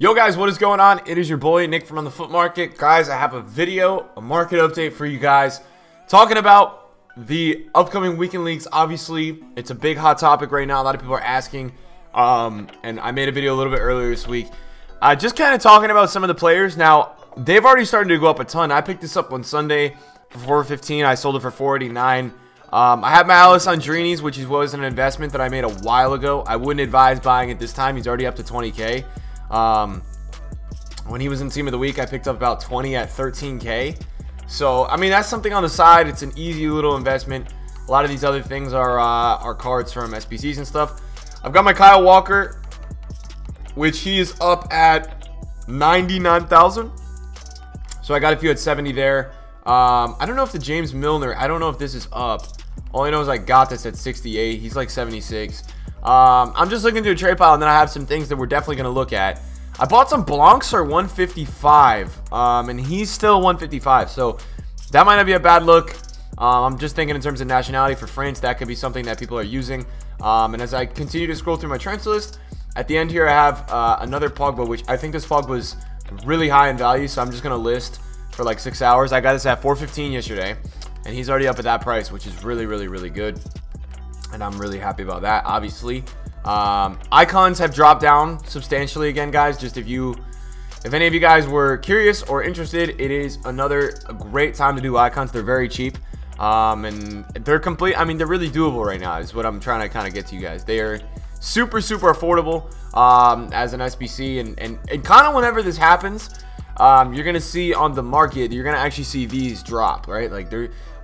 Yo guys, what is going on? It is your boy Nick from On the Foot Market. Guys, I have a market update for you guys talking about the upcoming weekend leagues. Obviously, it's a big hot topic right now. A lot of people are asking, and I made a video a little bit earlier this week. Just kind of talking about some of the players. Now, they've already started to go up a ton. I picked this up on Sunday for $4.15. I sold it for $4.89. I have my Alessandrinis, which was an investment that I made a while ago. I wouldn't advise buying it this time. He's already up to 20K. When he was in Team of the Week, I picked up about 20 at 13K. So, I mean, that's something on the side. It's an easy little investment. A lot of these other things are cards from SBCs and stuff. I've got my Kyle Walker, which he is up at 99,000. So I got a few at 70 there. I don't know if the James Milner, I don't know if this is up. All I know is I got this at 68. He's like 76. I'm just looking through a trade pile, and then I have some things that we're definitely going to look at. I bought some Blancs for 155, and he's still 155, so that might not be a bad look. I'm just thinking in terms of nationality for France, that could be something that people are using. And as I continue to scroll through my transfer list, at the end here I have another Pogba, which I think this Pogba was really high in value, so I'm just going to list for like 6 hours. I got this at 415 yesterday, and he's already up at that price, which is really, really, really good. And I'm really happy about that, obviously. Icons have dropped down substantially again, guys. Just if any of you guys were curious or interested, it is a great time to do icons. They're very cheap, and they're complete. I mean, they're really doable right now is what I'm trying to kind of get to you guys. They are super affordable as an SBC, and kind of whenever this happens, you're gonna see on the market, you're gonna actually see these drop, right? Like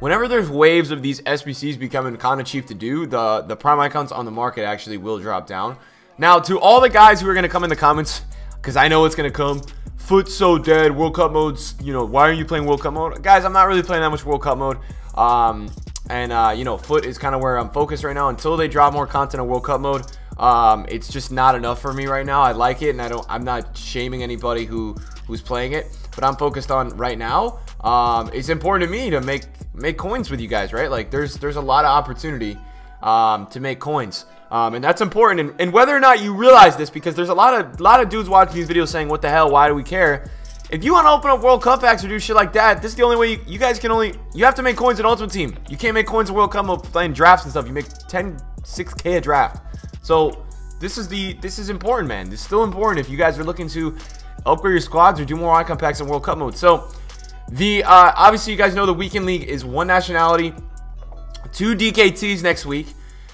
whenever there's waves of these SBCs becoming kind of cheap to do, the prime icons on the market actually will drop down. Now, to all the guys who are going to come in the comments, because I know it's going to come, Foot's so dead, World Cup mode's, you know, why are you playing World Cup mode? Guys, I'm not really playing that much World Cup mode. You know, Foot is kind of where I'm focused right now. Until they drop more content on World Cup mode, it's just not enough for me right now. I like it, and I'm not shaming anybody who's playing it, but I'm focused on right now. It's important to me to make coins with you guys, right? Like there's a lot of opportunity to make coins, and that's important. And whether or not you realize this, because there's a lot of dudes watching these videos saying, what the hell, why do we care? If you want to open up World Cup packs or do shit like that, this is the only way you guys can you have to make coins in Ultimate Team. You can't make coins in World Cup mode playing drafts and stuff. You make 6K a draft. So this is important, man. This is still important if you guys are looking to upgrade your squads or do more icon packs in World Cup mode. So obviously you guys know the weekend league is 1 nationality, 2 DKTs next week,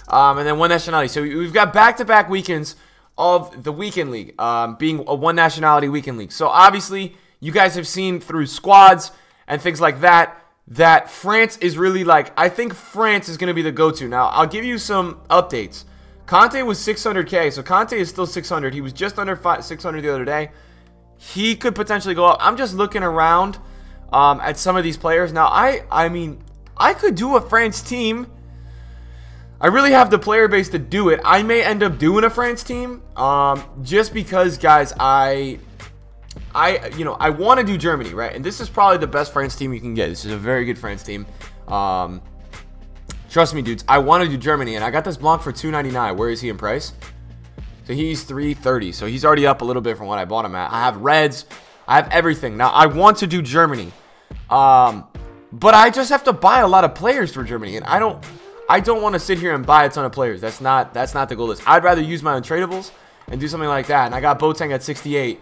and then 1 nationality. So we've got back-to-back weekends of the weekend league, being a 1 nationality weekend league. So obviously you guys have seen through squads and things like that France is really, like, I think France is going to be the go-to. Now I'll give you some updates. Conte was 600K, so Conte is still 600. He was just under 600 the other day. He could potentially go up. I'm just looking around at some of these players. Now, I mean, I could do a France team. I really have the player base to do it. I may end up doing a France team just because, guys, I want to do Germany, right? And this is probably the best France team you can get. This is a very good France team. Trust me, dudes, I want to do Germany, and I got this Blanc for $299. Where is he in price? So he's 330. So he's already up a little bit from what I bought him at. I have reds. I have everything. Now, I want to do Germany. But I just have to buy a lot of players for Germany, and I don't want to sit here and buy a ton of players. That's not the goal list. I'd rather use my untradables and do something like that. And I got Boateng at 68,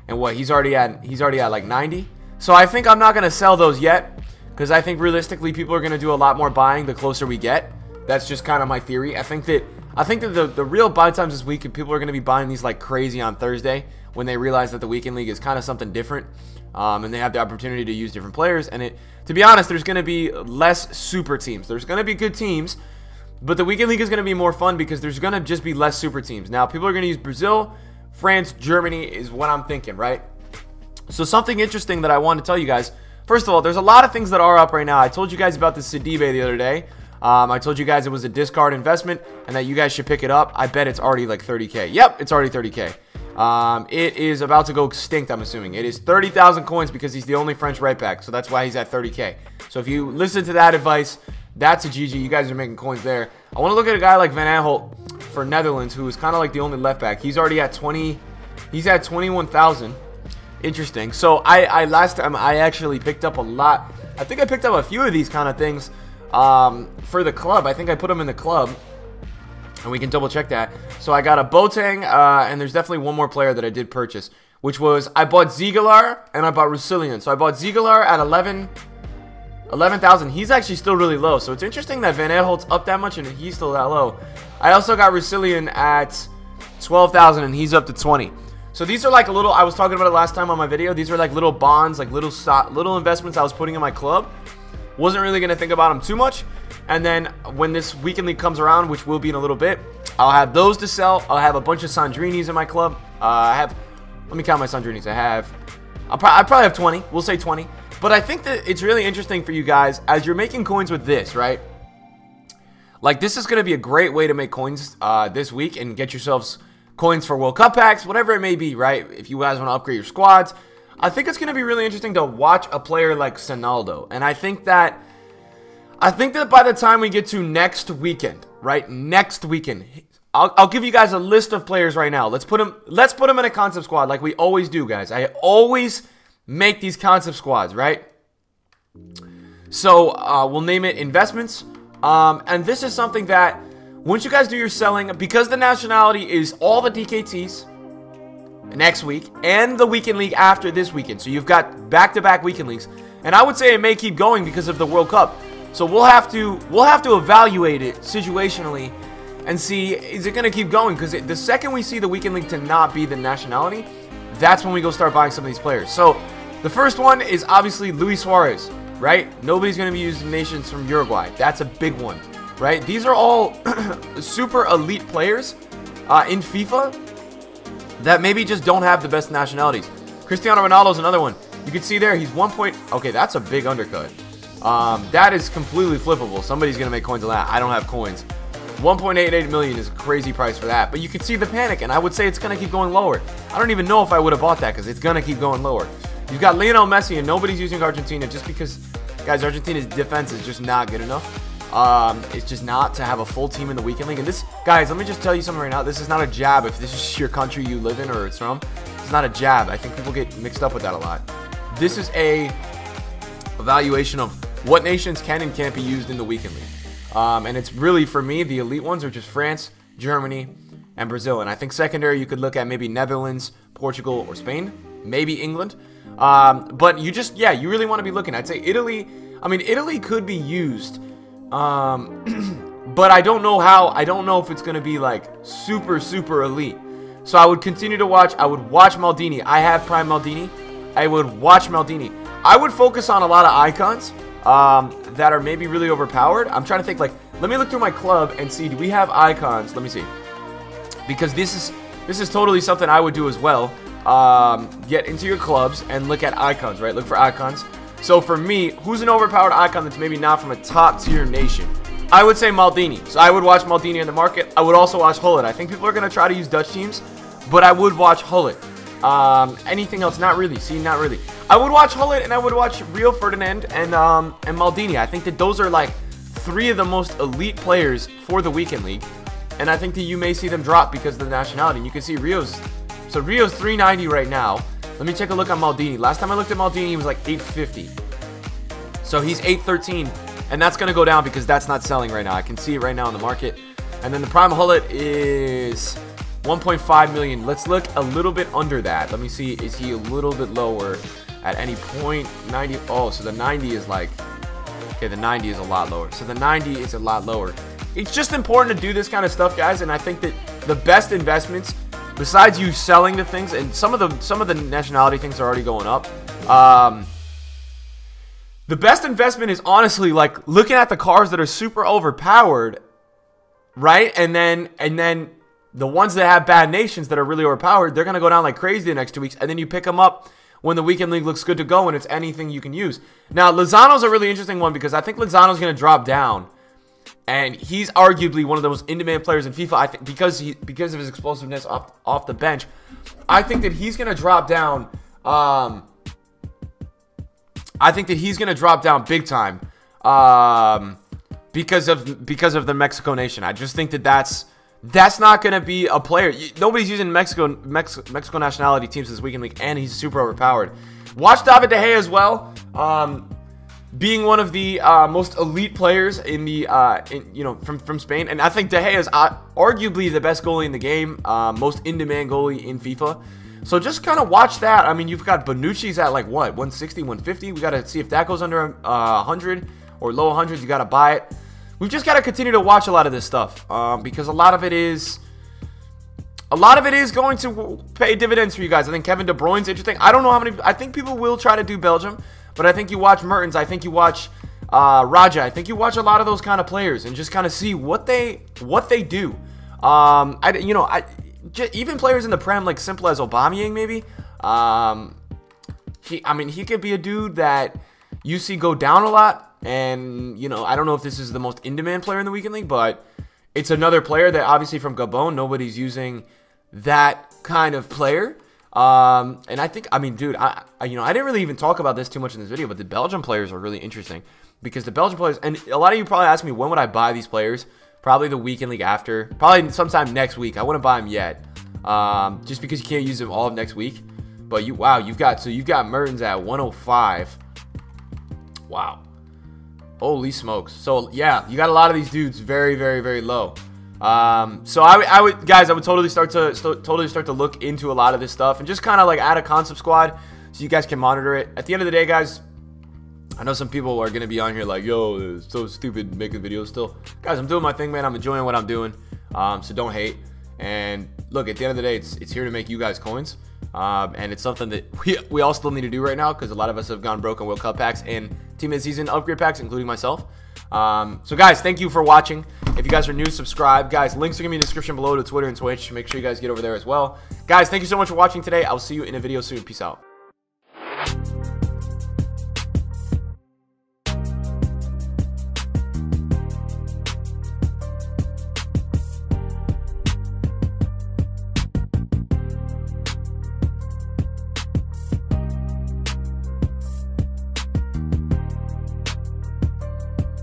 and what, he's already at like 90. So I think I'm not going to sell those yet, because I think realistically people are going to do a lot more buying the closer we get. That's just kind of my theory. I think that the real buy times this week, people are going to be buying these like crazy on Thursday when they realize that the weekend league is kind of something different, and they have the opportunity to use different players. And to be honest, there's going to be less super teams. There's going to be good teams, but the weekend league is going to be more fun because there's going to just be less super teams. Now, people are going to use Brazil, France, Germany is what I'm thinking, right? So something interesting that I want to tell you guys. First of all, there's a lot of things that are up right now. I told you guys about the Sidibe the other day. I told you guys it was a discard investment and that you guys should pick it up. I bet it's already like 30K. Yep, it's already 30K. It is about to go extinct, I'm assuming. It is 30,000 coins because he's the only French right back, so that's why he's at 30K. So if you listen to that advice, that's a GG. You guys are making coins there. I want to look at a guy like Van Aanholt for Netherlands, who is kind of like the only left back. He's already at 20. He's at 21,000. Interesting. So I last time I actually picked up a lot. I think I picked up a few of these kind of things for the club. I think I put them in the club, and we can double check that. So I got a Boateng, and there's definitely one more player that I did purchase, which was I bought Ziegler and I bought Russillian. So I bought Ziegler at 11,000. He's actually still really low. So it's interesting that Van Aanholt's up that much and he's still that low. I also got Russillian at 12,000 and he's up to 20. So these are like a little, I was talking about it last time on my video. These are like little bonds, like little investments I was putting in my club. Wasn't really going to think about them too much. And then when this weekend league comes around, which will be in a little bit, I'll have those to sell. I'll have a bunch of Sandrinis in my club. Let me count my Sandrinis. I probably have 20. We'll say 20. But I think that it's really interesting for you guys as you're making coins with this, right? Like, this is going to be a great way to make coins this week and get yourselves coins for World Cup packs, whatever it may be, right? If you guys want to upgrade your squads, I think it's going to be really interesting to watch a player like Ronaldo. And I think that by the time we get to next weekend, right? Next weekend, I'll give you guys a list of players right now. Let's put them in a concept squad like we always do, guys. I always make these concept squads, right? So we'll name it investments. And this is something that once you guys do your selling, because the nationality is all the DKTs next week and the weekend league after this weekend. So you've got back-to-back weekend leagues. And I would say it may keep going because of the World Cup. So we'll have to evaluate it situationally and see, is it going to keep going? Because the second we see the weekend league to not be the nationality, that's when we go start buying some of these players. So the first one is obviously Luis Suarez, right? Nobody's going to be using nations from Uruguay. That's a big one, right? These are all super elite players in FIFA that maybe just don't have the best nationalities. Cristiano Ronaldo's another one. You can see there, he's 1 point. Okay, that's a big undercut. That is completely flippable. Somebody's going to make coins on that. I don't have coins. 1.88 million is a crazy price for that. But you can see the panic, and I would say it's going to keep going lower. I don't even know if I would have bought that because it's going to keep going lower. You've got Lionel Messi, and nobody's using Argentina just because, guys, Argentina's defense is just not good enough. It's just not to have a full team in the weekend league. And this, guys, let me just tell you something right now. This is not a jab if this is your country you live in or it's from. It's not a jab. I think people get mixed up with that a lot. This is a evaluation of what nations can and can't be used in the weekend league. And it's really, for me, the elite ones are just France, Germany, and Brazil. And I think secondary, you could look at maybe Netherlands, Portugal, or Spain. Maybe England. But you just, yeah, you really want to be looking. I'd say Italy. I mean, Italy could be used. But I don't know how. I don't know if it's going to be, like, super, super elite. So I would continue to watch. I would watch Maldini. I have Prime Maldini. I would watch Maldini. I would focus on a lot of icons that are maybe really overpowered. I'm trying to think, like, let me look through my club and see, do we have icons? Let me see. Because this is totally something I would do as well. Get into your clubs and look at icons, right? Look for icons. So for me, who's an overpowered icon that's maybe not from a top tier nation? I would say Maldini. So I would watch Maldini in the market. I would also watch Hullet. I think people are going to try to use Dutch teams, but I would watch Hullet. Anything else? Not really. See, not really. I would watch Hullet and I would watch Rio Ferdinand and Maldini. I think that those are like three of the most elite players for the weekend league. And I think that you may see them drop because of the nationality. And you can see Rio's 390 right now. Let me take a look at Maldini. Last time I looked at Maldini, he was like 850. So he's 813. And that's going to go down because that's not selling right now. I can see it right now in the market. And then the Prime Hullet is 1.5 million. Let's look a little bit under that. Let me see. Is he a little bit lower at any point? 90. Oh, so the 90 is like... Okay, the 90 is a lot lower. So the 90 is a lot lower. It's just important to do this kind of stuff, guys. And I think that the best investments, besides you selling the things, and some of the nationality things are already going up. The best investment is honestly like looking at the cars that are super overpowered, right? And then the ones that have bad nations that are really overpowered, they're gonna go down like crazy the next 2 weeks, and then you pick them up when the weekend league looks good to go and it's anything you can use. Now, Lozano's a really interesting one because I think Lozano's gonna drop down. And he's arguably one of the most in-demand players in FIFA. I think because of his explosiveness off the bench, I think that he's gonna drop down. I think that he's gonna drop down big time because of the Mexico nation. I just think that that's not going to be a player. Nobody's using Mexico nationality teams this weekend league, and he's super overpowered. Watch David De Gea as well. Being one of the most elite players in the from Spain, and I think De Gea is arguably the best goalie in the game, most in-demand goalie in FIFA. So just kind of watch that. I mean, you've got Bonucci's at like what, 160, 150. We got to see if that goes under 100 or low 100s. You got to buy it. We've just got to continue to watch a lot of this stuff because a lot of it is going to pay dividends for you guys. I think Kevin De Bruyne's interesting. I don't know how many. I think people will try to do Belgium. But I think you watch Mertens, I think you watch Raja, I think you watch a lot of those kind of players and just kind of see what they do. Even players in the Prem, like simple as Aubameyang, maybe. He could be a dude that you see go down a lot. And I don't know if this is the most in-demand player in the weekend league, but it's another player that obviously from Gabon, nobody's using that kind of player. And I think, dude, I didn't really even talk about this too much in this video, but the Belgian players are really interesting because the Belgian players, and a lot of you probably ask me, when would I buy these players? Probably the weekend league after, probably sometime next week. I wouldn't buy them yet, just because you can't use them all of next week. But you've got Mertens at 105. Wow. Holy smokes. So yeah, you got a lot of these dudes very, very, very low. So I would totally start to look into a lot of this stuff and just kind of like add a concept squad so you guys can monitor it. At the end of the day, guys, I know some people are gonna be on here like, yo, it's so stupid making videos still. Guys, I'm doing my thing, man. I'm enjoying what I'm doing. So don't hate. And look, at the end of the day, it's here to make you guys coins. And it's something that we all still need to do right now because a lot of us have gone broke on World Cup packs and Team of the Season upgrade packs, including myself. So guys, thank you for watching. If you guys are new, subscribe. Guys, links are going to be in the description below to Twitter and Twitch. Make sure you guys get over there as well. Guys, thank you so much for watching today. I'll see you in a video soon. Peace out.